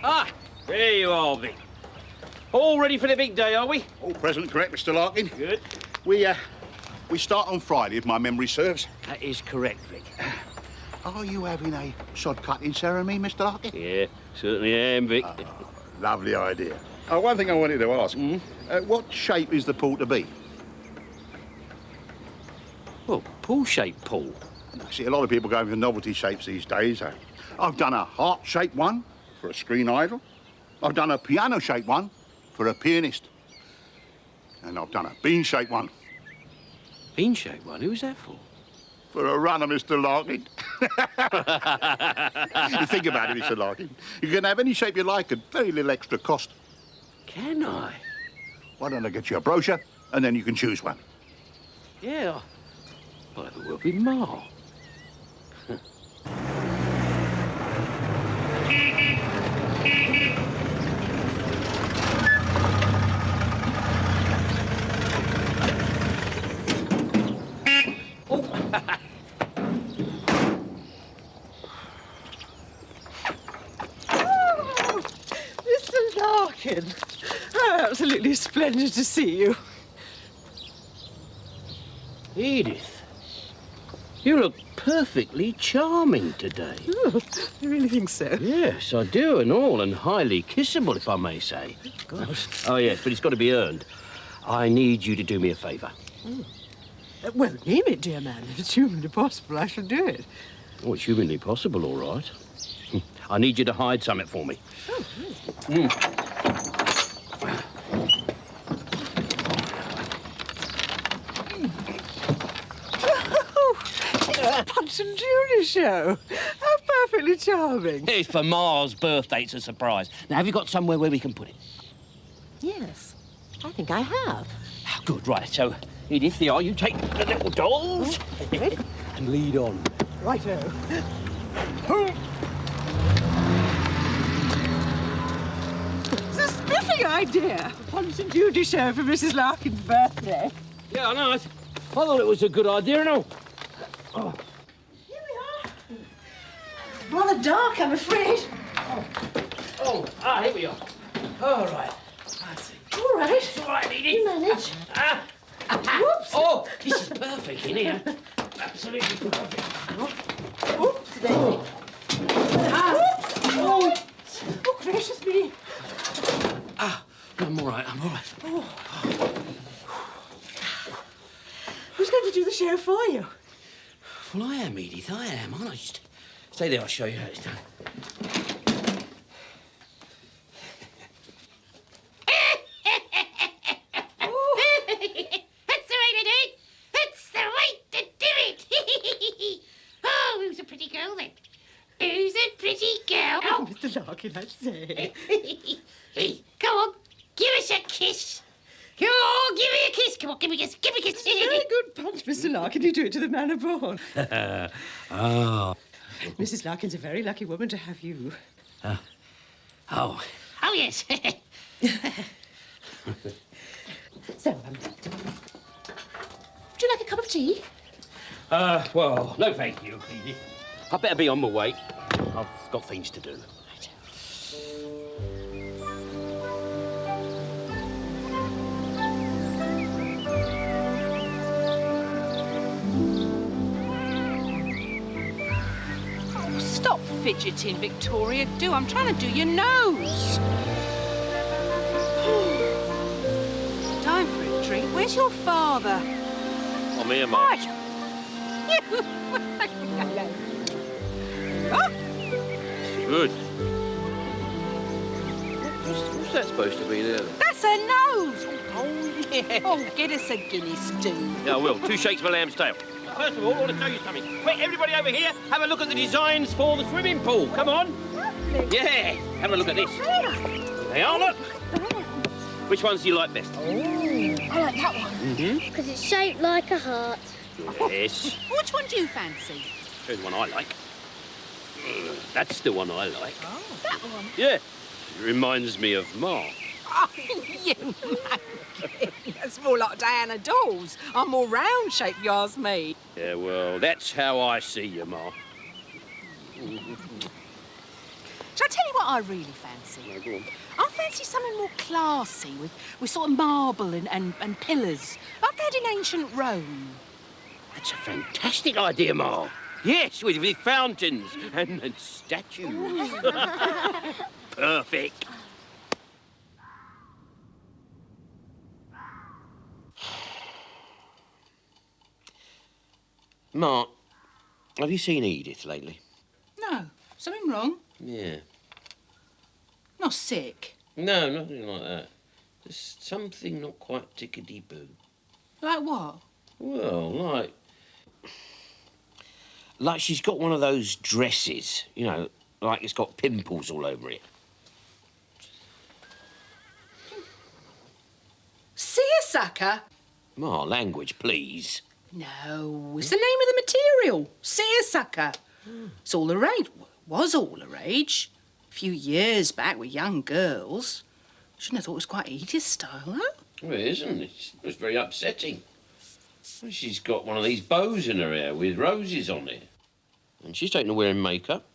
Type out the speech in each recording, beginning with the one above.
Ah, there you are, Vic. All ready for the big day, are we? All present, correct, Mr. Larkin? Good. We start on Friday, if my memory serves. That is correct, Vic. Are you having a sod-cutting ceremony, Mr. Larkin? Yeah, certainly am, Vic. Lovely idea. One thing I wanted to ask. What shape is the pool to be? Well, pool-shaped pool. I see a lot of people going for novelty shapes these days. I've done a heart-shaped one for a screen idol. I've done a piano-shaped one for a pianist. And I've done a bean-shaped one. Bean-shaped one? Who's that for? For a runner, Mr. Larkin. You think about it, Mr. Larkin. You can have any shape you like at very little extra cost. Can I? Why don't I get you a brochure, and then you can choose one? Yeah. I'll have a word with Ma. Mr. Larkin. Oh, absolutely splendid to see you. Edith, you look perfectly charming today. Oh, I really think so. Yes, I do, and all, and highly kissable, if I may say. Gosh. Oh, yes, but it's got to be earned. I need you to do me a favour. Well, name it, dear man. If it's humanly possible, I shall do it. Oh, it's humanly possible, all right. I need you to hide something for me. Oh, really? It's a Punch and Judy show. How perfectly charming. It's for Ma's birthday. It's a surprise. Now, have you got somewhere where we can put it? Yes, I think I have. Oh, good, right. So, Edith, there you take the little dolls and lead on. Righto. It's a spiffing idea. A Punch and Judy show for Mrs. Larkin's birthday. Yeah, I know. I thought it was a good idea and all. Oh. Here we are. Rather dark, I'm afraid. Here we are. All right. I see. All right. It's all right, Edith. You manage. Whoops. Oh, this is perfect in here. Absolutely perfect. Oops. Oh. Oh, gracious me. I'm all right. I'm all right. Who's going to do the show for you? Well, I am, Edith. I am, aren't I? Just stay there. I'll show you how it's done. That's the way to do it. That's the way to do it. Oh, who's a pretty girl then? Who's a pretty girl? Oh, Mr. Larkin, I say. Hey, come on, give us a kiss. Come on, give me a kiss. Come on, give me a kiss. Give me a kiss. Very good punch, Mr. Larkin. You do it to the manor born. Oh. Mrs. Larkin's a very lucky woman to have you. Oh. Oh, yes. So, would you like a cup of tea? Well, no thank you, Edith. I better be on my way. I've got things to do. Oh, stop fidgeting, Victoria. I'm trying to do your nose. Time for a drink. Where's your father? I'm here, Mum. Right. Oh, Good. What's that supposed to be there? that's a nose. Oh, yeah. Oh, get us a Guinness, do. Yeah, I will. 2 shakes of a lamb's tail. First of all, I want to tell you something. Quick, everybody over here, have a look at the designs for the swimming pool. Come on. Yeah, have a look at this. They are, look. Which ones do you like best? I like that one. Because it's shaped like a heart. Yes. Which one do you fancy? Here's one I like. That's the one I like. Oh, that one. Yeah. It reminds me of Ma. Oh, you monkey. That's more like Diana Dawes. I'm more round shape, you ask me. Yeah, well, that's how I see you, Ma. Shall I tell you what what I really fancy? No, go on. I fancy something more classy, with sort of marble and pillars, like they had in ancient Rome. That's a fantastic idea, Ma. Yes, with fountains and statues. Perfect. Mark, have you seen Edith lately? No, something wrong? Yeah. Not sick? No, nothing like that. There's something not quite tickety-boo. Like what? Well, like she's got one of those dresses, you know, like it's got pimples all over it. Seersucker? Ma, language, please. No, it's the name of the material. Seersucker. It's all the rage. Was all the rage. A few years back with young girls. Shouldn't have thought it was quite Edith's style, though. Well, it isn't. It's very upsetting. She's got one of these bows in her hair with roses on it. And she's taken to wearing makeup,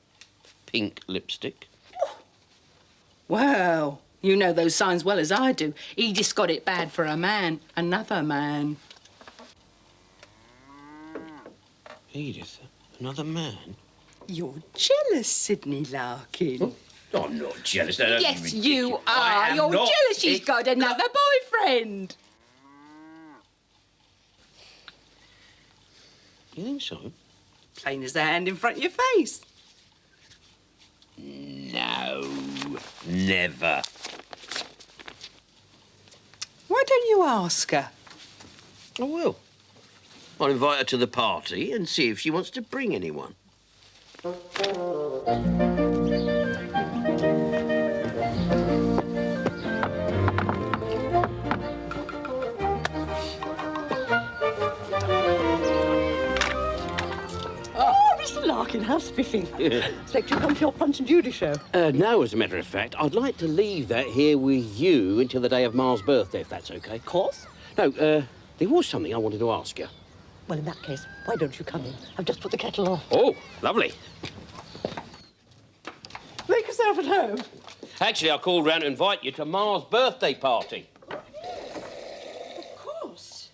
pink lipstick. Well, you know those signs well as I do. Edith's got it bad for a man, another man. Edith, another man? You're jealous, Sidney Larkin. Oh, I'm not jealous. That's Yes, ridiculous. you are. I am You're not. jealous she's got another boyfriend. You think so? Plain as the hand in front of your face. No, never. Why don't you ask her? I will. I'll invite her to the party and see if she wants to bring anyone. Mr. Larkin, how's spiffing? Expect you to come for your Punch and Judy show. No, as a matter of fact, I'd like to leave that here with you until the day of Ma's birthday, if that's OK. Of course. No, there was something I wanted to ask you. Well, in that case, why don't you come in? I've just put the kettle on. Oh, lovely. Make yourself at home. Actually, I called round to invite you to Ma's birthday party. Of course.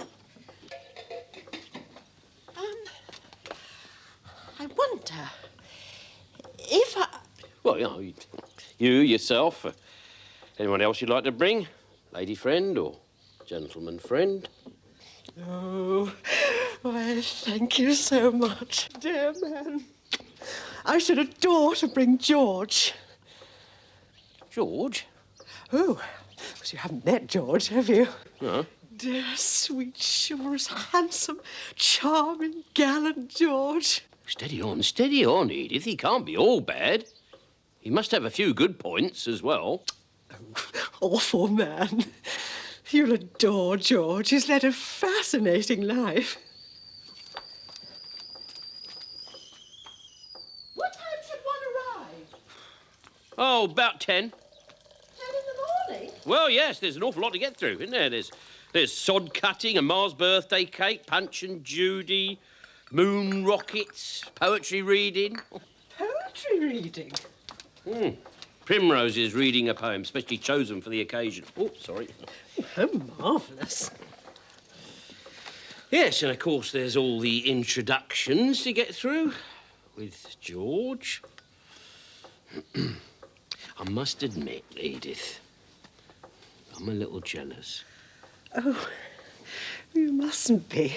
I wonder if I... Well, you know, you yourself, anyone else you'd like to bring? Lady friend or gentleman friend? Oh, why, thank you so much, dear man. I should adore to bring George. George? Oh, because you haven't met George, have you? No. Dear, sweet, chivalrous, handsome, charming, gallant George. Steady on, Edith. He can't be all bad. He must have a few good points as well. Awful man. You'll adore George. He's led a fascinating life. What time should one arrive? Oh, about 10. 10 in the morning? Well, yes, there's an awful lot to get through, isn't there? There's sod cutting, a Ma's birthday cake, Punch and Judy, moon rockets, poetry reading. Poetry reading? Primrose is reading a poem specially chosen for the occasion. Oh, sorry. How marvellous. Yes, and of course there's all the introductions to get through with George. I must admit, Edith, I'm a little jealous. Oh, you mustn't be.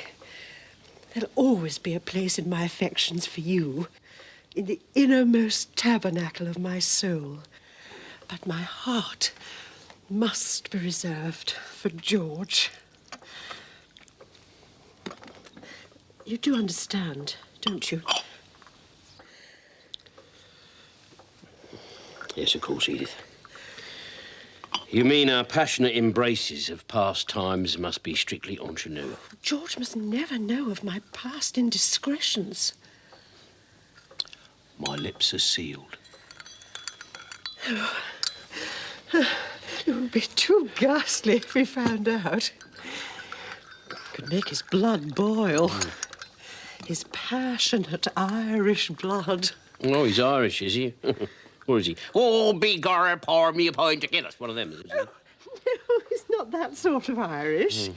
There'll always be a place in my affections for you, in the innermost tabernacle of my soul. But my heart must be reserved for George. You do understand, don't you? Yes, of course, Edith. You mean our passionate embraces of past times must be strictly entre nous? George must never know of my past indiscretions. My lips are sealed. It would be too ghastly if we found out. Could make his blood boil. His passionate Irish blood. Oh, he's Irish, is he? Or is he? Oh, begorra, pour me a pint again. That's one of them, isn't it? No, he's not that sort of Irish.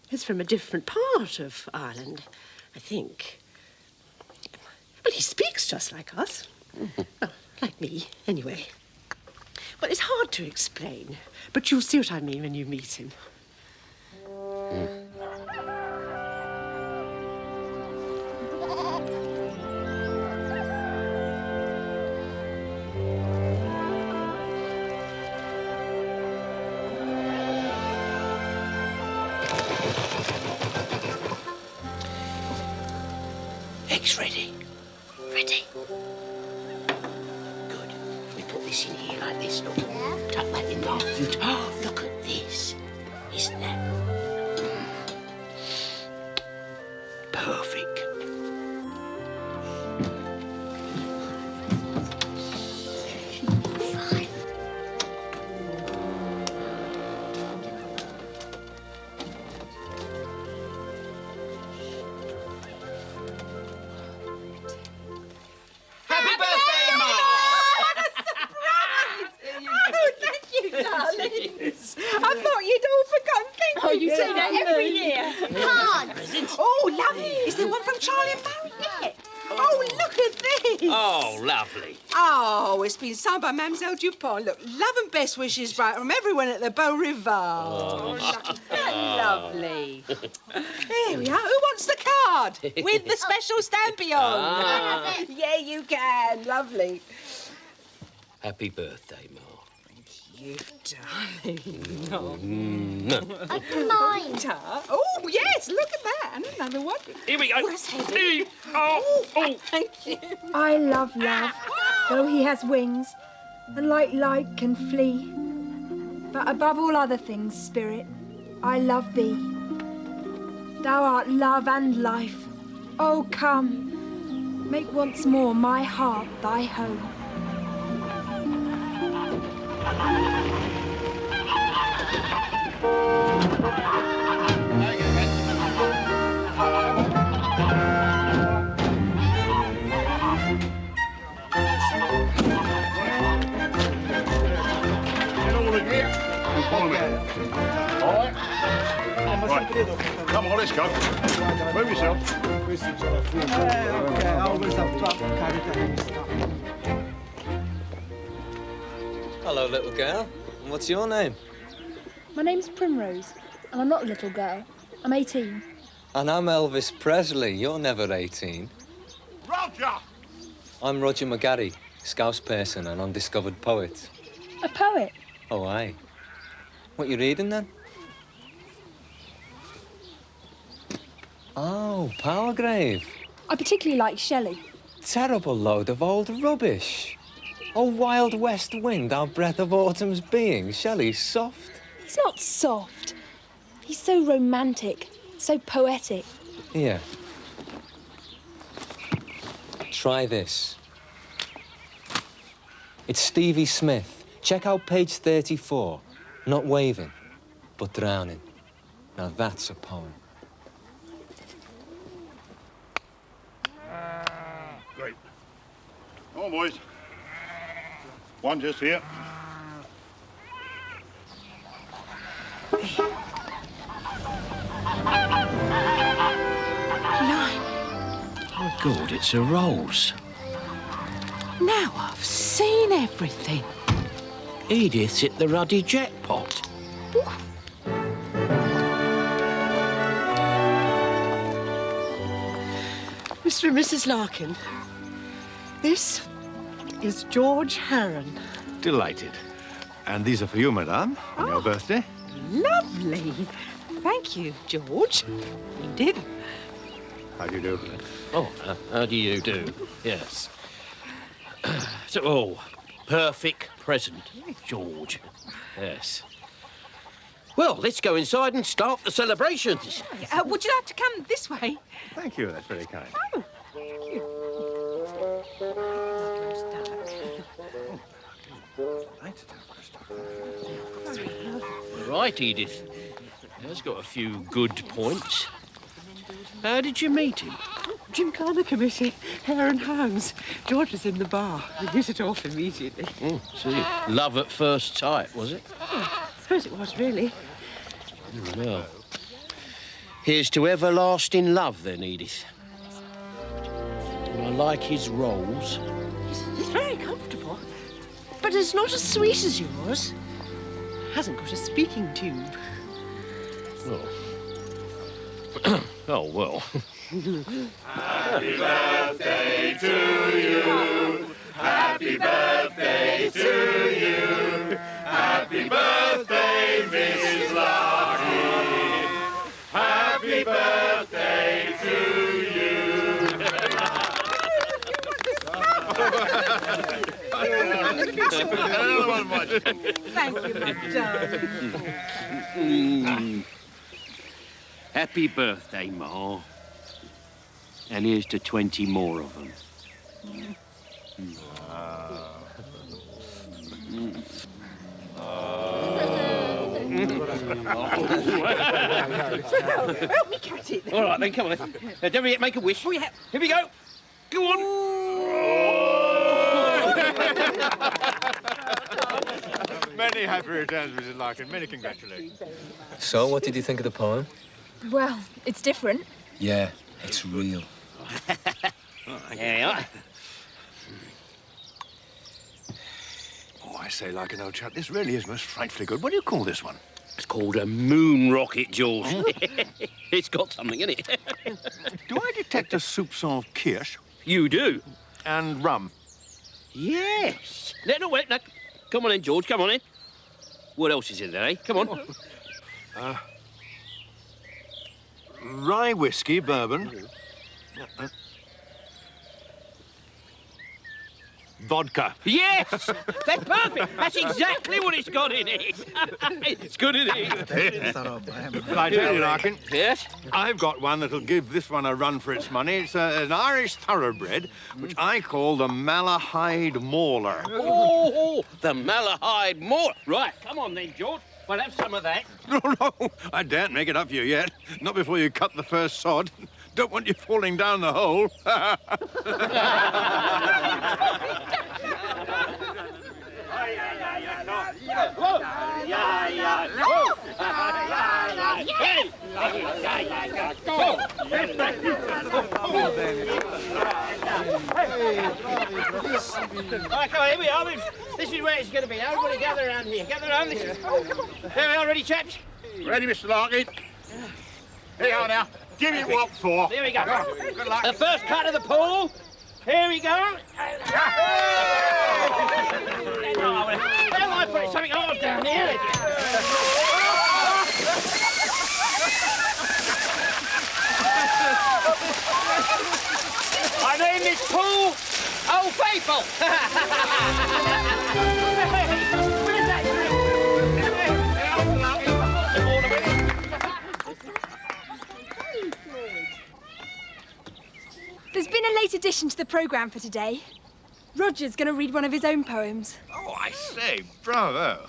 He's from a different part of Ireland, I think. Well, he speaks just like us. Well, like me, anyway. Well, it's hard to explain, but you'll see what I mean when you meet him. Eggs ready. Ready. Good. We put this in here like this, look. Tuck that in there. Oh, look at this. Isn't that? Perfect. Happy birthday, Ma! Oh, thank you, darlings. I thought you'd all forgotten. Thank you. Oh, you say that every year. Cards. Oh, lovely. Is there one from Charlie and Mariette? Oh, look at this. Oh, lovely. Oh, it's been signed by Mademoiselle Dupont. Look, love and best wishes from everyone at the Beau Rivage. Oh, lovely. There we are. Who wants the card? With the special stampy on. Yeah, you can. Lovely. Happy birthday, Ma. You darling. Mine. Oh, yes, look at that. And another one. Here we go. Where's Eddie? Oh. Thank you. I love love, though he has wings, and like light can flee. But above all other things, spirit, I love thee. Thou art love and life. Oh, come, make once more my heart thy home. Follow me. All right? Right. Come on, let's go. Move yourself. Hello, little girl. And what's your name? My name's Primrose, and I'm not a little girl. I'm 18. And I'm Elvis Presley. You're never 18. Roger! I'm Roger McGarry, Scouse person and undiscovered poet. A poet? Oh, aye. What you reading, then? Oh, Powergrave. I particularly like Shelley. Terrible load of old rubbish. Oh, wild west wind, our breath of autumn's being. Shelley's soft. He's not soft. He's so romantic, so poetic. Here. Try this. It's Stevie Smith. Check out page 34. Not waving, but drowning. Now that's a poem. Great. Come on, boys. One just here. Oh, God, it's a rose. Now I've seen everything. Edith hit the ruddy jackpot. Mr. and Mrs. Larkin, this is George Harran. Delighted. And these are for you, madame, on your birthday. Lovely. Thank you, George. Edith. How do you do? Oh, how do you do? Yes. So, perfect present, George. Yes. Well, let's go inside and start the celebrations. Would you like to come this way? Thank you, that's very kind. Oh, thank you. Right, Edith. He's got a few good points. How did you meet him? Gymkhana committee, hare and hounds. George was in the bar. We hit it off immediately. Oh, see. Love at first sight, was it? I suppose it was, really. Well, here's to everlasting love, then, Edith. I like his rolls. He's very comfortable, but it's not as sweet as yours. Hasn't got a speaking tube. Well. Oh, well. Happy birthday to you. Happy birthday to you. Happy birthday, Mrs. Larkin. Happy birthday to you. Thank you, my darling. Happy birthday, Ma. And here's to 20 more of them. Help me catch it. All right, then, come on, then. Now, don't forget, make a wish. Oh, yeah. Here we go. Go on. Many happy returns, Mrs. Larkin. Many congratulations. So, what did you think of the poem? Well, it's different. Yeah, it's real. Here we are. Oh, I say, Larkin, old chap, this really is most frightfully good. What do you call this one? It's called a moon rocket, George. It's got something in it. Do I detect a soupçon of kirsch? You do? And rum? Yes. No, wait, no. Come on in, George, come on in. What else is in there, eh? Come on. Rye whiskey, bourbon. Vodka. Yes! That's perfect. That's exactly what it's got in it. It's good, isn't it? Well, I tell you, Larkin, Yes? I've got one that'll give this one a run for its money. It's an Irish thoroughbred, which I call the Malahide Mauler. Oh, the Malahide Moor. Right, come on then, George. We'll have some of that. No, I daren't make it up for you yet. Not before you cut the first sod. Don't want you falling down the hole. Right, come on, here we are. This is where it's going to be. Everybody gather around here. Gather around. Here we are, ready, chaps? Ready, Mr. Larkin? Here you are now. Give me what for. Here we go. Good luck. The first cut of the pool. Here we go. Oh, I put something hard down here. I named this pool Old Faithful. There's been a late addition to the programme for today. Roger's going to read one of his own poems. Oh, I say, bravo.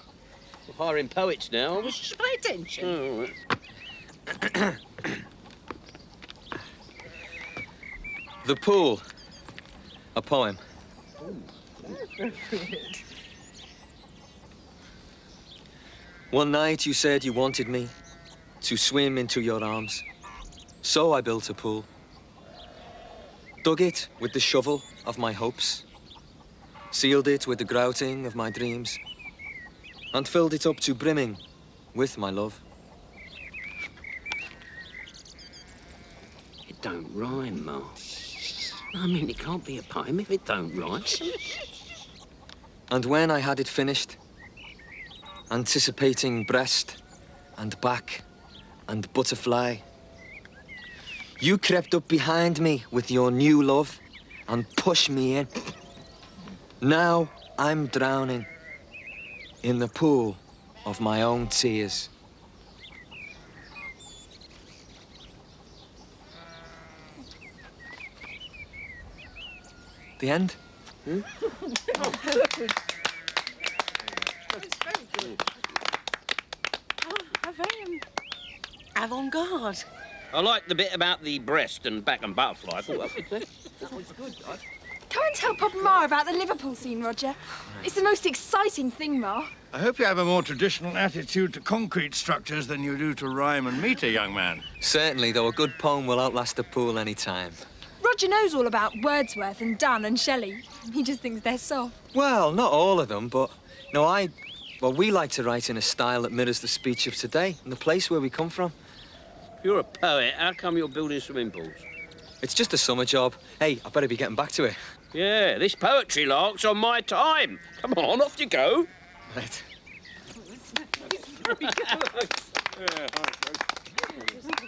We're hiring poets now. Just pay attention. Oh, right. The Pool. A poem. One night you said you wanted me to swim into your arms. So I built a pool. Dug it with the shovel of my hopes. Sealed it with the grouting of my dreams. And filled it up to brimming with my love. It don't rhyme, Ma. I mean, it can't be a poem if it don't rhyme. And when I had it finished, anticipating breast and back and butterfly, you crept up behind me with your new love and pushed me in. Now I'm drowning in the pool of my own tears. The end? How very avant-garde. I like the bit about the breast and back and butterfly. I thought that was good. That was good. Go and tell Pop and Ma about the Liverpool scene, Roger. It's the most exciting thing, Ma. I hope you have a more traditional attitude to concrete structures than you do to rhyme and meter, young man. Certainly, though, a good poem will outlast a pool any time. Roger knows all about Wordsworth and Donne and Shelley. He just thinks they're soft. Well, not all of them, but, no, well, we like to write in a style that mirrors the speech of today and the place where we come from. If you're a poet, how come you're building swimming pools? It's just a summer job. Hey, I better be getting back to it. Yeah, this poetry lark's on my time. Come on, off you go. Right.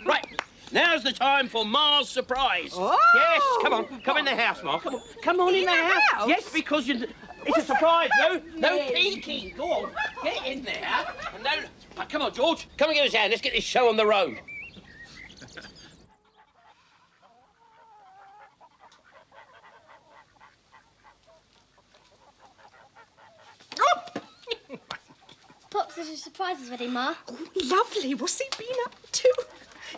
Right, now's the time for Ma's surprise. Oh! Yes, come in the house, Ma. Come on in the house. Yes, because it's a surprise. No peeking. Go on, get in there. And come on, George. Come and give us a hand. Let's get this show on the road. Pops, there's a surprise ready, Ma. Oh, lovely. What's he been up to?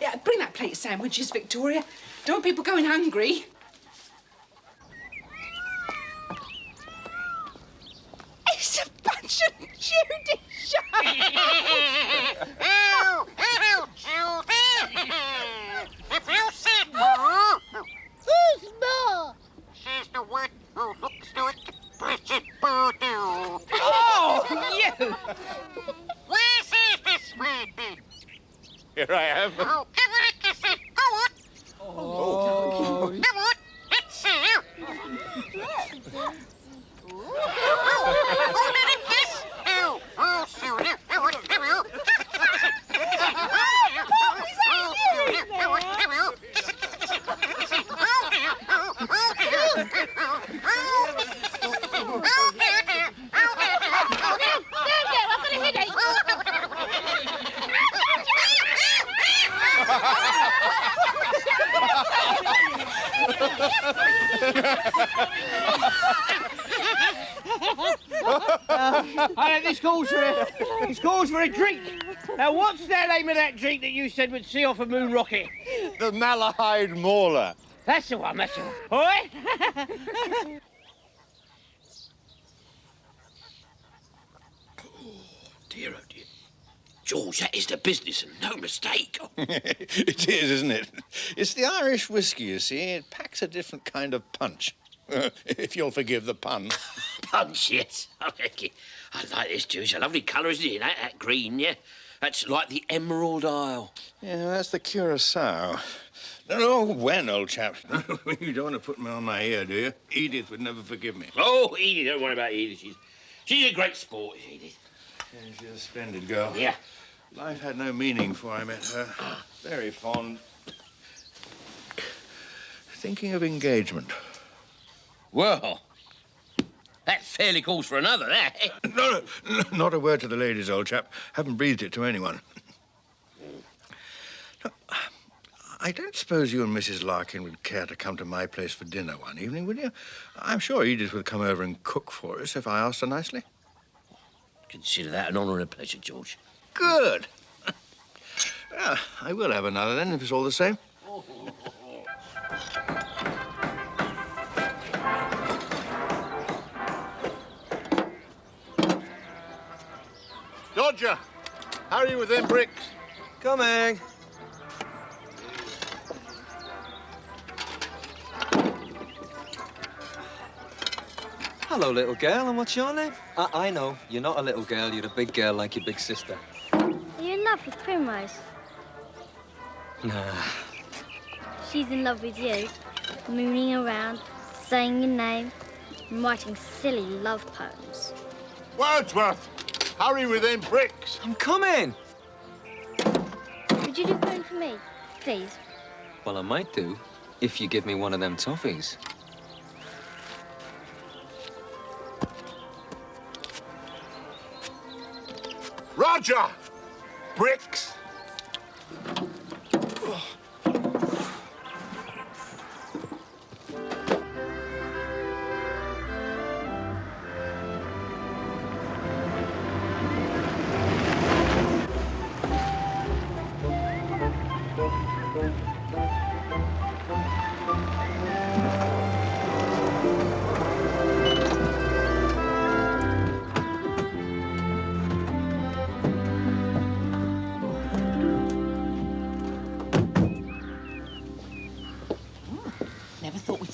Yeah, bring that plate of sandwiches, Victoria. Don't want people going hungry. It's a bunch of Judy show. Who's Ma? She's the one who looks like the precious Bordeaux. Oh, you! Where is this man? Here I am. Oh, come on, kiss it. Go on. Oh. Come on, let's see you. Oh, let him kiss. Oh, Susan. Come on, come on. This calls for a drink. Now, what's the name of that drink that you said would see off a moon rocket? The Malahide Mauler. That's the one, All right? Dear, oh dear. George, that is the business and no mistake. It is, isn't it? It's the Irish whiskey, you see. It packs a different kind of punch. If you'll forgive the pun. Punch, yes. I like it. I like this too. It's a lovely colour, isn't it? That green, yeah? That's like the Emerald Isle. Yeah, that's the Curacao. No, when, old chap? You don't want to put me on my ear, do you? Edith would never forgive me. Oh, Edith, don't worry about Edith. She's a great sport, Edith. Yeah, she's a splendid girl. Yeah. Life had no meaning before I met her. Very fond. Thinking of engagement. Well, that fairly calls for another, that. No, not a word to the ladies, old chap. Haven't breathed it to anyone. No, I don't suppose you and Mrs. Larkin would care to come to my place for dinner one evening, would you? I'm sure Edith would come over and cook for us if I asked her nicely. Consider that an honour and a pleasure, George. Good. Well, I will have another then, if it's all the same. Dodger, hurry with them bricks. Coming. Hello, little girl, and what's your name? I know. You're not a little girl, you're a big girl like your big sister. Are you in love with Primrose? Nah. She's in love with you, mooning around, saying your name, and writing silly love poems. Wordsworth, hurry with them bricks. I'm coming. Would you do a poem for me, please? Well, I might do, if you give me one of them toffees. Roger! Bricks!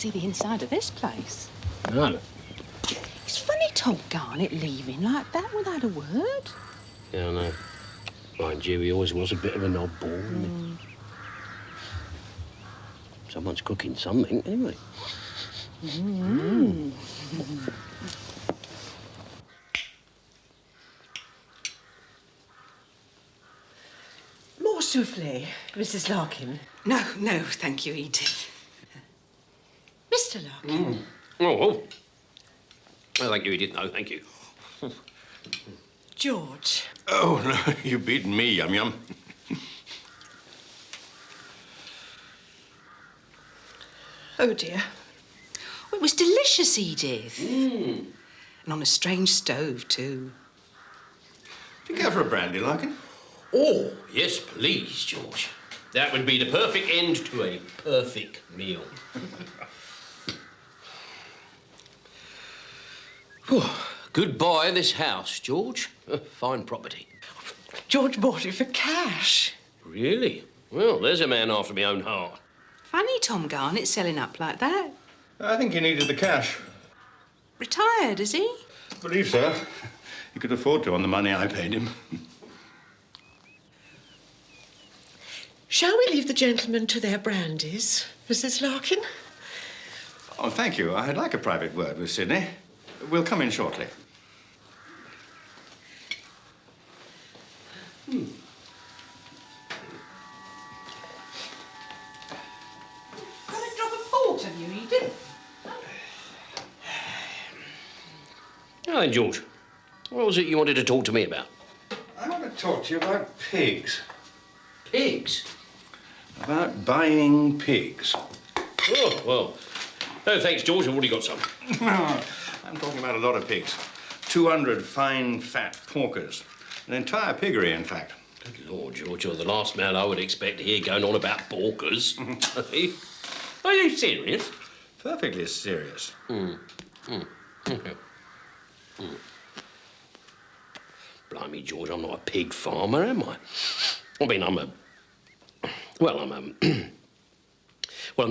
see the inside of this place. No. It's funny Tom Garnett leaving like that without a word. Yeah, I know. Mind you, he always was a bit of an oddball, wasn't he? Someone's cooking something, anyway. More souffle, Mrs. Larkin. No, thank you, Edith. Mr. Larkin. Oh. Well, thank you, Edith. No, thank you. George. Oh, no, you've beaten me, Yum Yum. Oh, dear. Well, it was delicious, Edith. And on a strange stove, too. Do you care for a brandy, Larkin? Oh, yes, please, George. That would be the perfect end to a perfect meal. Goodbye, this house, George. Fine property. George bought it for cash. Really? Well, there's a man after my own heart. Funny Tom Garnett selling up like that. I think he needed the cash. Retired, is he? I believe so. He could afford to on the money I paid him. Shall we leave the gentlemen to their brandies, Mrs. Larkin? Oh, thank you. I'd like a private word with Sidney. We'll come in shortly. Got a drop of port, have you, Edith? Now then, George, what was it you wanted to talk to me about? I want to talk to you about pigs. Pigs? About buying pigs. Oh, well, no thanks, George. I've already got some. I'm talking about a lot of pigs. 200 fine, fat porkers. An entire piggery, in fact. Good Lord, George, you're the last man I would expect to hear going on about porkers. Are you serious? Perfectly serious. Blimey, George, I'm not a pig farmer, am I? I mean, I'm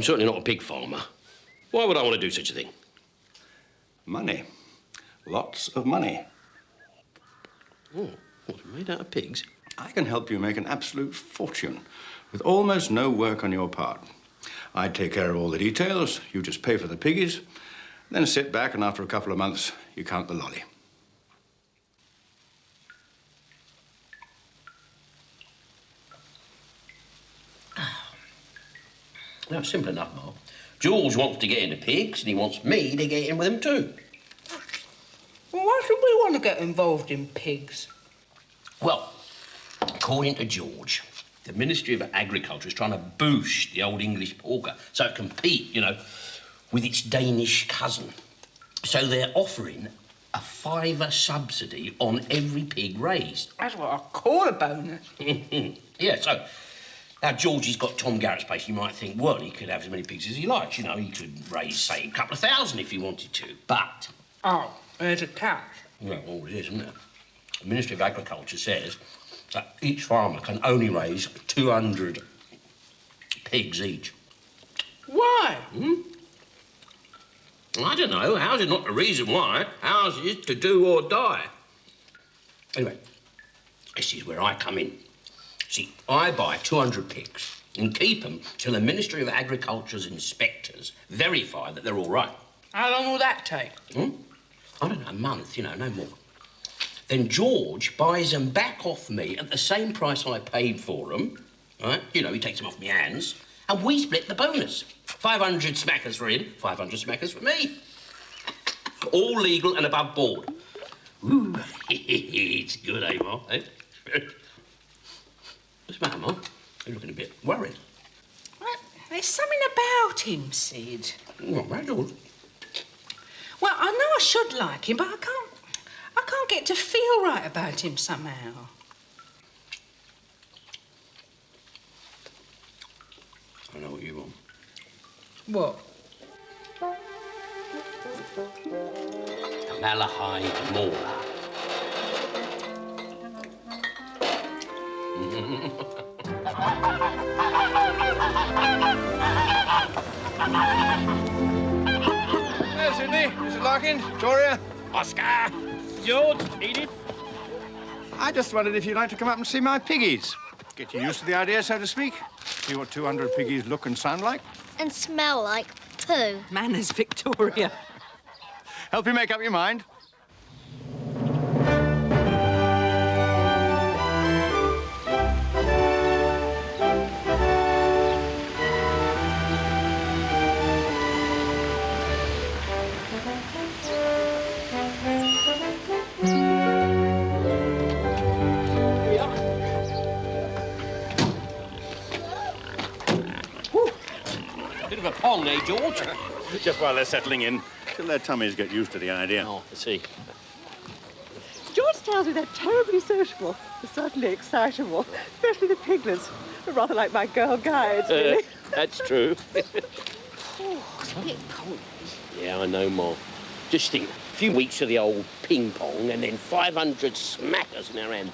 certainly not a pig farmer. Why would I want to do such a thing? Money. Lots of money. Oh, what, made out of pigs? I can help you make an absolute fortune with almost no work on your part. I'd take care of all the details, you just pay for the piggies, then sit back and after a couple of months, you count the lolly. No, simple enough, Mark. George wants to get into pigs and he wants me to get in with him too. Well, why should we want to get involved in pigs? Well, according to George, the Ministry of Agriculture is trying to boost the old English porker so it can compete, with its Danish cousin. So they're offering a £5 subsidy on every pig raised. That's what I call a bonus. Yeah, so now Georgie's got Tom Garrett's place. You might think, well, he could have as many pigs as he likes. He could raise, say, a couple of thousand if he wanted to. But... Oh, there's a catch. Well, all it is, isn't it? The Ministry of Agriculture says that each farmer can only raise 200 pigs each. Why? I don't know. Ours is not the reason why. Ours is to do or die. Anyway, this is where I come in. See, I buy 200 pigs and keep them till the Ministry of Agriculture's inspectors verify that they're all right. How long will that take? I don't know, a month, no more. Then George buys them back off me at the same price I paid for them, right? He takes them off my hands, and we split the bonus. 500 smackers for him, 500 smackers for me. All legal and above board. Ooh, it's good, eh, Mark? Eh? What's the matter, Mark? You're looking a bit worried. Well, there's something about him, Sid. What, right, George? Well, I know I should like him, but I can't get to feel right about him somehow. I know what you want. What? A Malahide Mauler. Hello, Sydney. Mrs. Larkin, Victoria. Oscar! George, Edith. I just wondered if you'd like to come up and see my piggies. Get you used to the idea, so to speak. See what 200 piggies look and sound like. And smell like poo. Manners, Victoria. Help you make up your mind. Bit of a pong, eh, George? Just while they're settling in, till their tummies get used to the idea. Oh, I see. George tells me they're terribly sociable, certainly excitable, especially the piglets. They're rather like my girl guides, really. That's true. Oh, it's a bit cold. Yeah, I know, Ma. Just think, a few weeks of the old ping pong and then 500 smackers in our hand.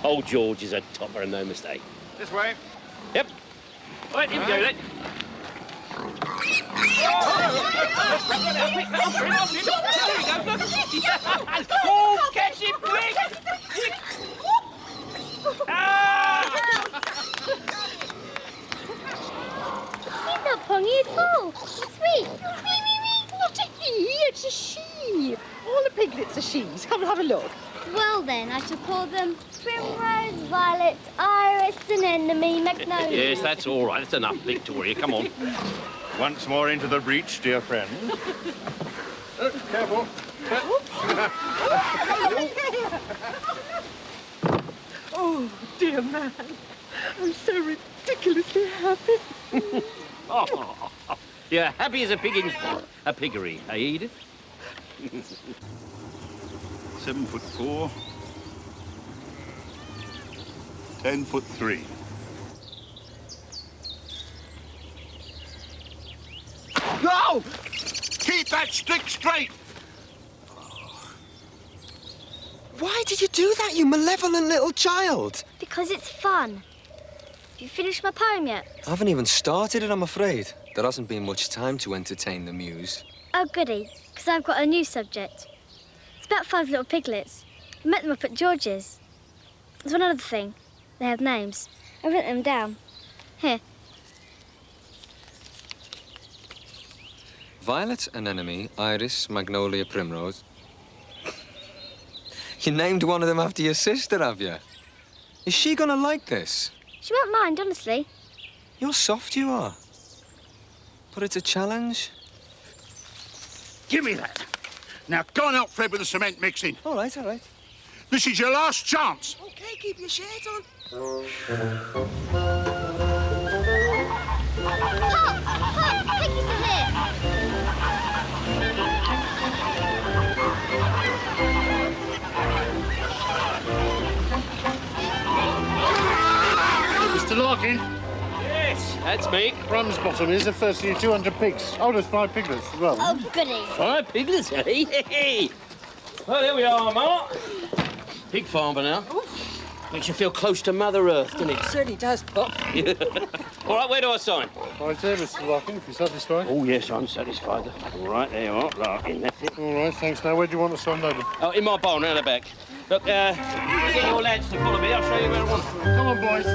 Old George is a topper and no mistake. This way. Yep. Right, here we go, then. Oh, catch him quick! He's not pongy at all. Sweet. Not a he, it's a she. All the piglets are she's. Come and have a look. Well then, I shall call them Primrose, Violet, Iris, Anemone, Magnolia. Yes, that's all right. That's enough, Victoria. Come on. Once more into the breach, dear friend. Careful. Oh, dear man. I'm so ridiculously happy. Oh, you're happy as a pig in a piggery, eh, Edith? 7'4", 10'3". No! Keep that stick straight! Why did you do that, you malevolent little child? Because it's fun. Have you finished my poem yet? I haven't even started it, I'm afraid. There hasn't been much time to entertain the muse. Oh, goody, because I've got a new subject. It's about 5 little piglets. I met them up at George's. There's one other thing. They have names. I've written them down. Here. Violet, Anemone, Iris, Magnolia, Primrose. You named one of them after your sister, have you? Is she gonna like this? She won't mind, honestly. You're soft, you are. But it's a challenge. Give me that. Now go on out, Fred, with the cement mixing. All right, all right. This is your last chance. OK, keep your shirt on. Pop! Piggies are here! Mr. Larkin, Yes, that's me. Ramsbottom is the first of your 200 pigs. Oh, there's 5 piglets as well. Oh, goody. 5 piglets, eh? Hey. Well, there we are, Mark. Pig farmer now. Makes you feel close to Mother Earth, doesn't it? Certainly does, Pop. All right, where do I sign? Right there, Mr. Larkin, if you're satisfied. Oh, yes, I'm satisfied. All right, there you are, Larkin, that's it. All right, thanks. Now, where do you want to sign over? Oh, in my bowl, round the back. Look, get your lads to follow me. I'll show you where I want. Come on, boys.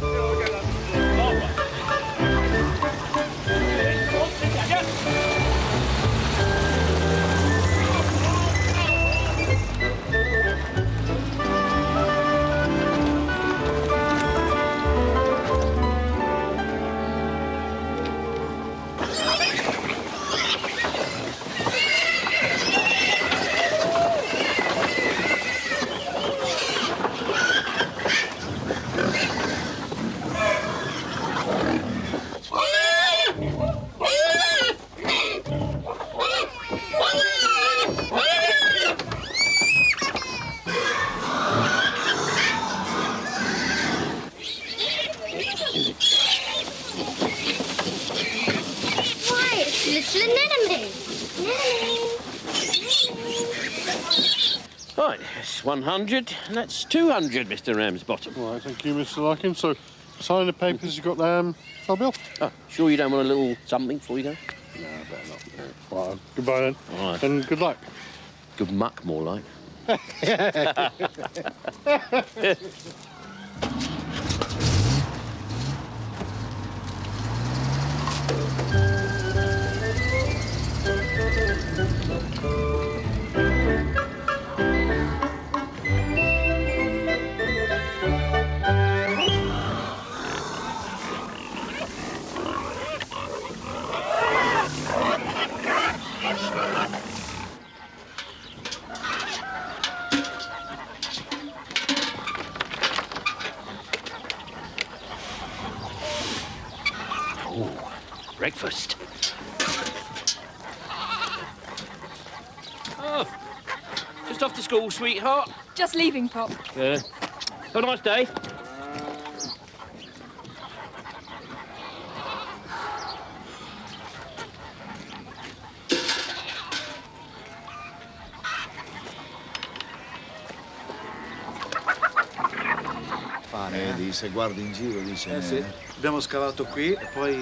All right. Why, it's little anemone. Right, that's 100, and that's 200, Mr. Ramsbottom. All right, thank you, Mr. Larkin. So, Sign the papers. You got I'll be off. Oh, sure you don't want a little something before you go? No, better not. Right, goodbye then. All right. And good luck. Good muck, more like. Breakfast. Oh, just off to school, sweetheart. Just leaving, Pop. Yeah. Have a nice day. Se guardi in giro dice sì. Abbiamo scalato qui e poi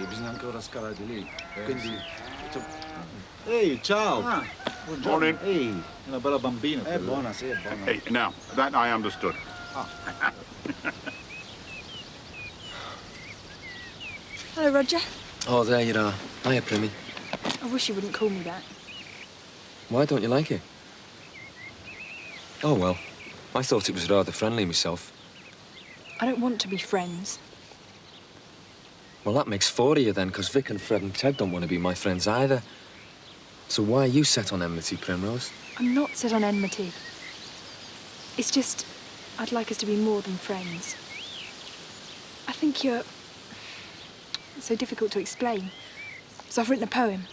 bisogna ancora scalare di lì. Quindi. Ehi, ciao! Morning. Ehi, una bella bambina. È buona, sì, è buona. Hey, now, that I understood. Hello, Roger. Oh, there you are. Hiya, Primmy. I wish you wouldn't call me that. Why don't you like it? Oh, well, I thought it was rather friendly myself. I don't want to be friends. Well, that makes 4 of you then, because Vic and Fred and Ted don't want to be my friends either. So why are you set on enmity, Primrose? I'm not set on enmity. It's just, I'd like us to be more than friends. I think you're... It's so difficult to explain. So I've written a poem.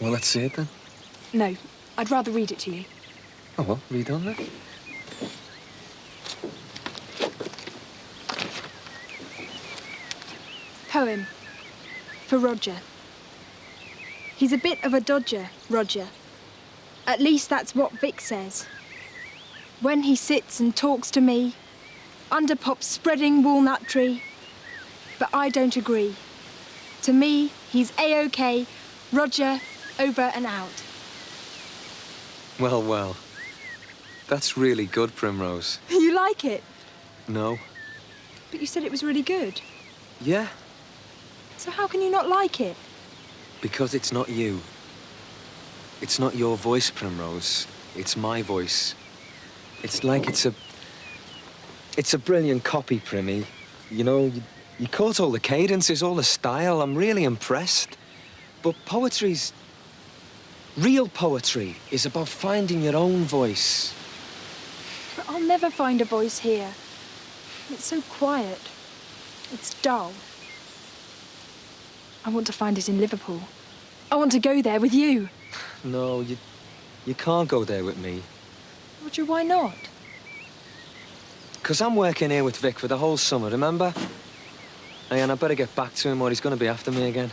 Well, let's see it then. No, I'd rather read it to you. Oh, well, read on then. Poem. For Roger. He's a bit of a dodger, Roger. At least that's what Vic says. When he sits and talks to me, under Pop's spreading walnut tree. But I don't agree. To me, he's A-OK, Roger, over and out. Well, well. That's really good, Primrose. You like it? No. But you said it was really good. Yeah, So how can you not like it? because it's not you. It's not your voice, Primrose. It's my voice. It's like it's a brilliant copy, Primmy. You know, you caught all the cadences, all the style. I'm really impressed. But real poetry is about finding your own voice. But I'll never find a voice here. It's so quiet. It's dull. I want to find it in Liverpool. I want to go there with you. No, you can't go there with me. Roger, why not? Because I'm working here with Vic for the whole summer, remember? Hey, and I better get back to him or he's going to be after me again.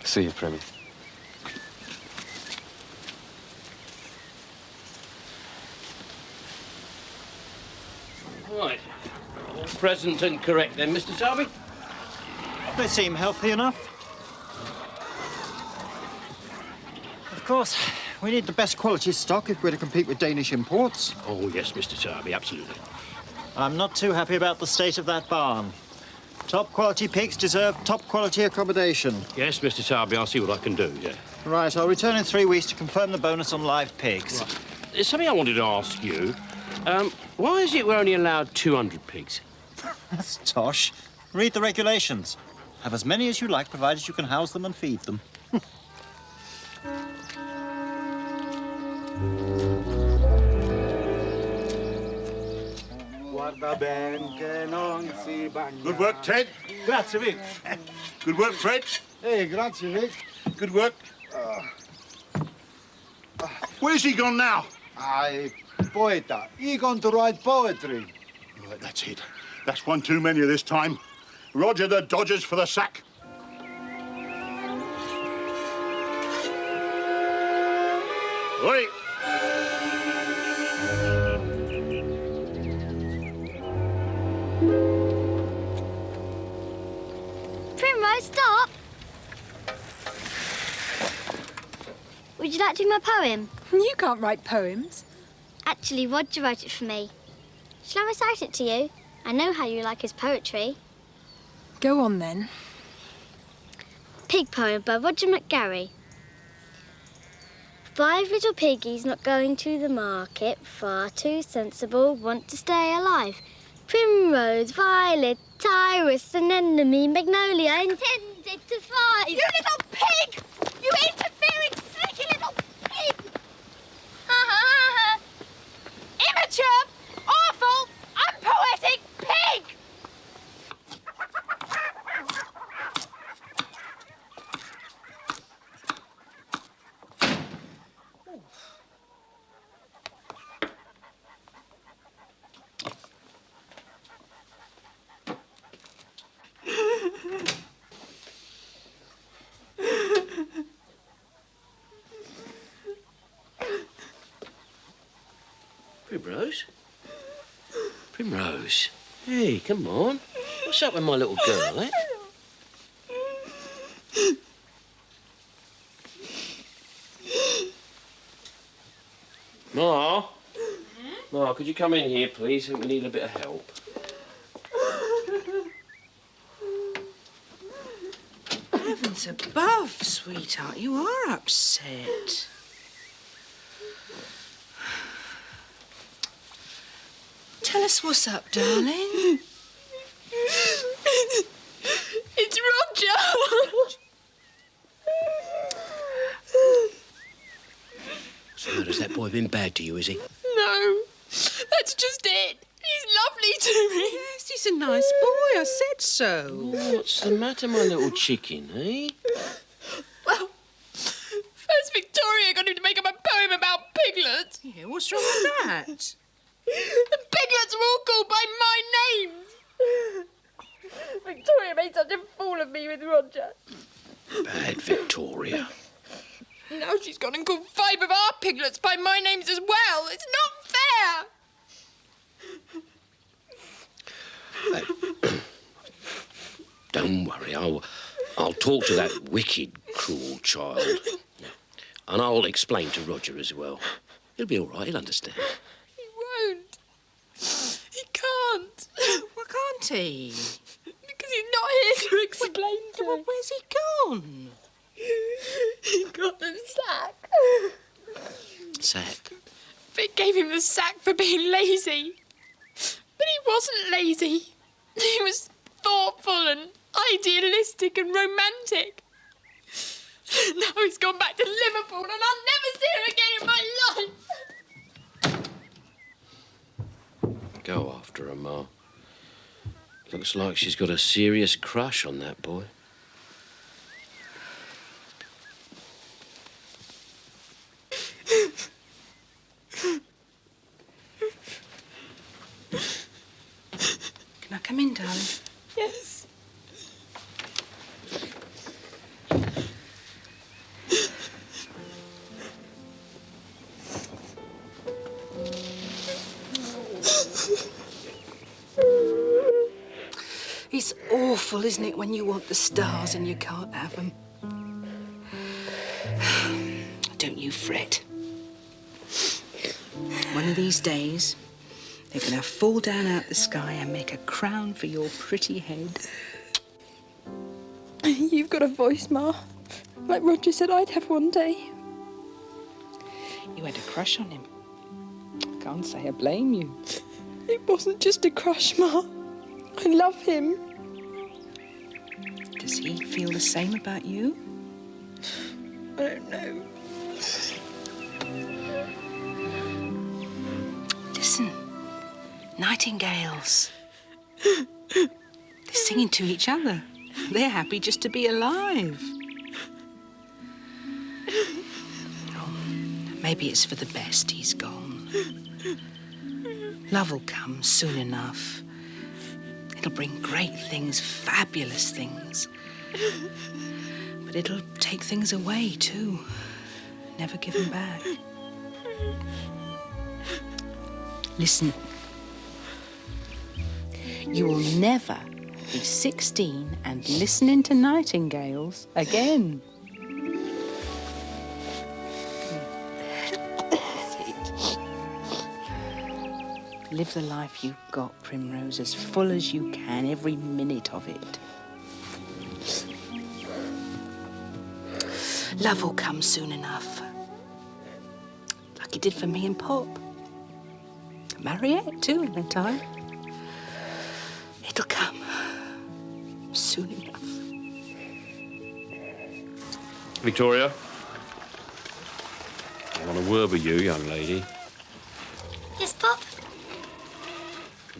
See you, Primmy. Right. Present and correct then, Mr. Darby. They seem healthy enough. Of course, we need the best quality stock if we're to compete with Danish imports. Oh, yes, Mr. Darby, absolutely. I'm not too happy about the state of that barn. Top quality pigs deserve top quality accommodation. Yes, Mr. Darby, I'll see what I can do, yeah. Right, I'll return in 3 weeks to confirm the bonus on live pigs. Right. There's something I wanted to ask you. Why is it we're only allowed 200 pigs? That's tosh. Read the regulations. Have as many as you like, provided you can house them and feed them. Good work, Ted. Grazie, Vic. Good work, Fred. Hey, grazie, Vic. Good work. Where's he gone now? Poeta. He going to write poetry. Right, that's it. That's one too many this time. Roger the Dodgers for the sack. Oi! Primrose, stop! Would you like to do my poem? You can't write poems. Actually, Roger wrote it for me. Shall I recite it to you? I know how you like his poetry. Go on, then. Pig poem by Roger McGarry. 5 little piggies not going to the market, far too sensible, want to stay alive. Primrose, Violet, Iris, Anemone, Magnolia, intended to thrive. You little pig! You interfering, sneaky little pig! Immature, awful, unpoetic pig! Primrose? Primrose? Hey, come on. What's up with my little girl, eh? Ma? Ma, could you come in here, please? I think we need a bit of help. Heavens above, sweetheart, you are upset. Tell us what's up, darling. It's Roger! So, has that boy been bad to you, is he? No, that's just it. He's lovely to me. Yes, he's a nice boy, I said so. Oh, what's the matter, my little chicken, eh? Well, first Victoria got him to make up a poem about piglets. Yeah, what's wrong with that? The piglets were all called by my names. Victoria made such a fool of me with Roger. Bad Victoria. Now she's gone and called 5 of our piglets by my names as well. It's not fair. Don't worry, I'll talk to that wicked, cruel child. And I'll explain to Roger as well. He'll be all right, he'll understand. He won't. He can't. Why can't he? Because he's not here to explain to Well, me. where's he gone? He got the sack. Sack. Vic gave him the sack for being lazy. But he wasn't lazy. He was thoughtful and idealistic and romantic. Now he's gone back to Liverpool and I'll never see him again in my life. Go after her, Ma. Looks like she's got a serious crush on that boy. Can I come in, darling? Yes. It's awful, isn't it, when you want the stars and you can't have them? Don't you fret. One of these days, they're going to fall down out the sky and make a crown for your pretty head. You've got a voice, Ma. Like Roger said I'd have one day. You had a crush on him. I can't say I blame you. It wasn't just a crush, Ma. I love him. Does he feel the same about you? I don't know. Listen, nightingales. They're singing to each other. They're happy just to be alive. Oh, maybe it's for the best he's gone. Love will come soon enough. It'll bring great things, fabulous things. But it'll take things away, too. Never give them back. Listen. You will never be 16 and listening to nightingales again. Live the life you've got, Primrose, as full as you can, every minute of it. Love will come soon enough. Like it did for me and Pop. Mariette, too, in her time. It'll come soon enough. Victoria, I want a word with you, young lady. Yes, Pop?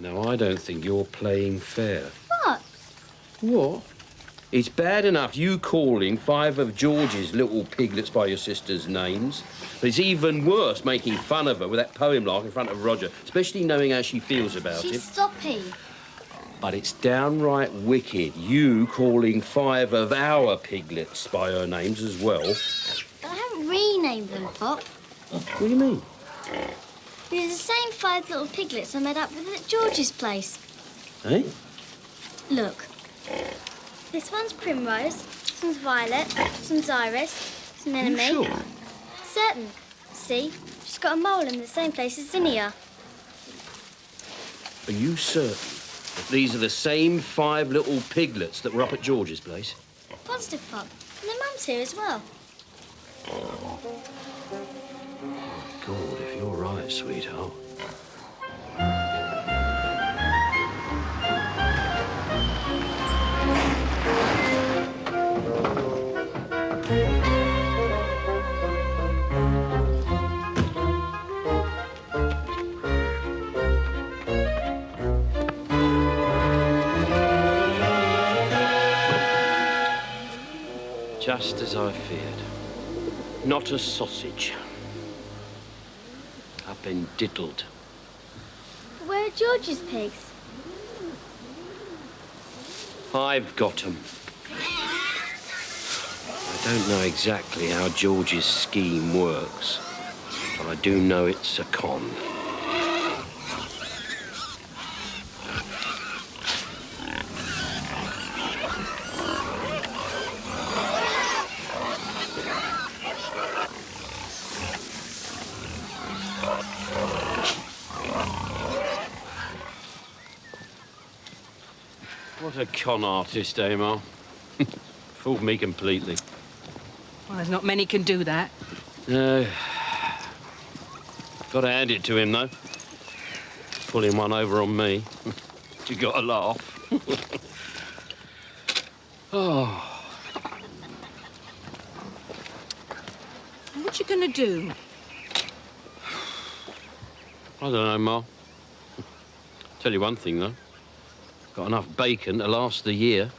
No, I don't think you're playing fair. What? What? It's bad enough you calling 5 of George's little piglets by your sister's names, but it's even worse making fun of her with that poem lark in front of Roger, especially knowing how she feels about him. She's soppy. But it's downright wicked, you calling 5 of our piglets by her names as well. But I haven't renamed them, Pop. What do you mean? They're the same 5 little piglets I met up with at George's place. Eh? Look. This one's Primrose, this one's Violet, this one's Iris, this one's Anemone. You sure? Certain. See? She's got a mole in the same place as Zinnia. Are you certain that these are the same 5 little piglets that were up at George's place? Positive, Pop. And their mum's here as well. God, if you're right, sweetheart. Just as I feared. Not a sausage. Up and diddled. Where are George's pigs? I've got 'em. I don't know exactly how George's scheme works, but I do know it's a con. What a con artist, Amar. Fooled me completely. Well, there's not many can do that. No. Got to hand it to him, though. Pulling one over on me. You got to laugh. Oh. What you gonna do? I don't know, Ma. Tell you one thing, though. Got enough bacon to last the year.